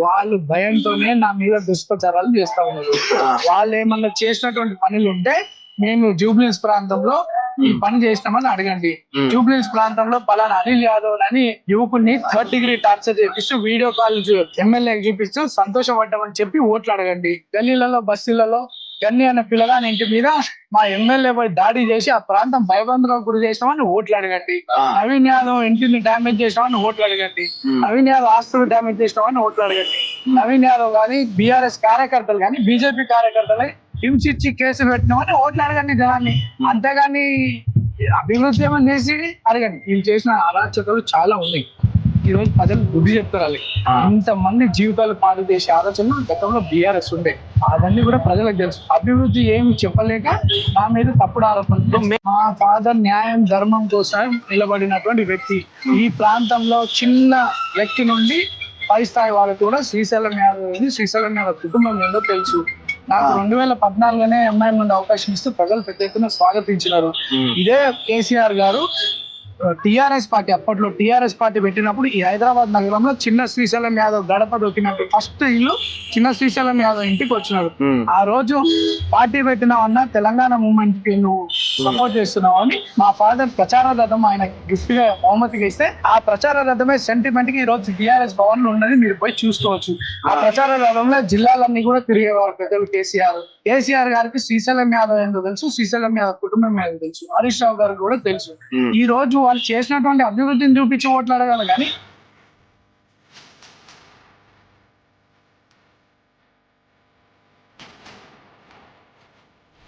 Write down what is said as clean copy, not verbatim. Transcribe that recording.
వాళ్ళు భయంతోనే నా మీద దుష్ప్రచారాలు చేస్తా ఉన్నారు. వాళ్ళు ఏమన్నా చేసినటువంటి పనులు ఉంటే మేము జూబ్లీస్ ప్రాంతంలో ఈ పని చేసినామని అడగండి. జూబ్లీస్ ప్రాంతంలో పలానా అనిల్ యాదవ్ అని యువకుడిని 3rd డిగ్రీ టార్చర్ చేపిస్తూ వీడియో కాల్ ఎమ్మెల్యేకి చూపిస్తూ సంతోషపడ్డామని చెప్పి ఓట్లు అడగండి. గల్లీలలో బస్తీలలో గన్ని అనే పిల్లగాని ఇంటి మీద మా ఎమ్మెల్యే పై దాడి చేసి ఆ ప్రాంతం భయబంధంగా గురి చేసినామని ఓట్లు అడగండి. నవీన్ యాదవ్ ఇంటిని డ్యామేజ్ చేసినామని ఓట్లు అడగండి. నవీన్ యాదవ్ ఆస్తులు డ్యామేజ్ చేసినామని ఓట్లు అడగండి. నవీన్ యాదవ్ కానీ బీఆర్ఎస్ కార్యకర్తలు కానీ బీజేపీ కార్యకర్తలు హింసించి కేసులు పెట్టినామని ఓట్లు అడగండి జనాన్ని. అంతేగాని అభివృద్ధి ఏమని చేసి అడగండి. వీళ్ళు చేసిన అరాచకాలు చాలా ఉన్నాయి. ఈ రోజు ప్రజలు బుద్ధి చెప్తారు. ఇంతమంది జీవితాలు పాడు చేసే ఆలోచనలు గతంలో బీఆర్ఎస్ ఉండే, అవన్నీ కూడా ప్రజలకు తెలుసు. అభివృద్ధి ఏమి చెప్పలేక మా మీద తప్పుడు ఆరోపణలు. మా ఫాదర్ న్యాయం ధర్మం కోసం నిలబడినటువంటి వ్యక్తి. ఈ ప్రాంతంలో చిన్న వ్యక్తి నుండి పై స్థాయి వాళ్ళకి కూడా శ్రీశైలం యాదవ్ శ్రీశైలం యాదవ్ కుటుంబం ఏందో తెలుసు. నాకు 2014లోనే ఎంఐ ముందు అవకాశం ఇస్తూ ప్రజలు పెద్ద ఎత్తున స్వాగతించినారు. ఇదే కేసీఆర్ గారు టిఆర్ఎస్ పార్టీ అప్పట్లో టిఆర్ఎస్ పార్టీ పెట్టినప్పుడు ఈ హైదరాబాద్ నగరంలో చిన్న శ్రీశైలం యాదవ్ గడప దొక్కినట్టు ఫస్ట్ ఇల్లు చిన్న శ్రీశైలం యాదవ్ ఇంటికి వచ్చినాడు. ఆ రోజు పార్టీ పెట్టినావన్నా తెలంగాణ మూవ్మెంట్ కి నువ్వు సపోర్ట్ చేస్తున్నావు అని మా ఫాదర్ ప్రచార రథం ఆయన గిఫ్ట్ గా బహుమతిగా ఇస్తే ఆ ప్రచార రథమే సెంటిమెంట్ కి ఈ రోజు టిఆర్ఎస్ భవన్ లో ఉన్నది. మీరు పోయి చూసుకోవచ్చు. ఆ ప్రచార రథంలో జిల్లాలన్నీ కూడా తిరిగేవారు పెద్దలు. కేసీఆర్ గారికి శ్రీశైలం యాదవ్ ఎందుకు తెలుసు, శ్రీశైలం యాదవ్ కుటుంబం మీద తెలుసు, హరీష్ రావు గారికి కూడా తెలుసు. ఈ రోజు వాళ్ళు చేసినటువంటి అభివృద్ధిని చూపించి ఓట్లు అడగాలి కానీ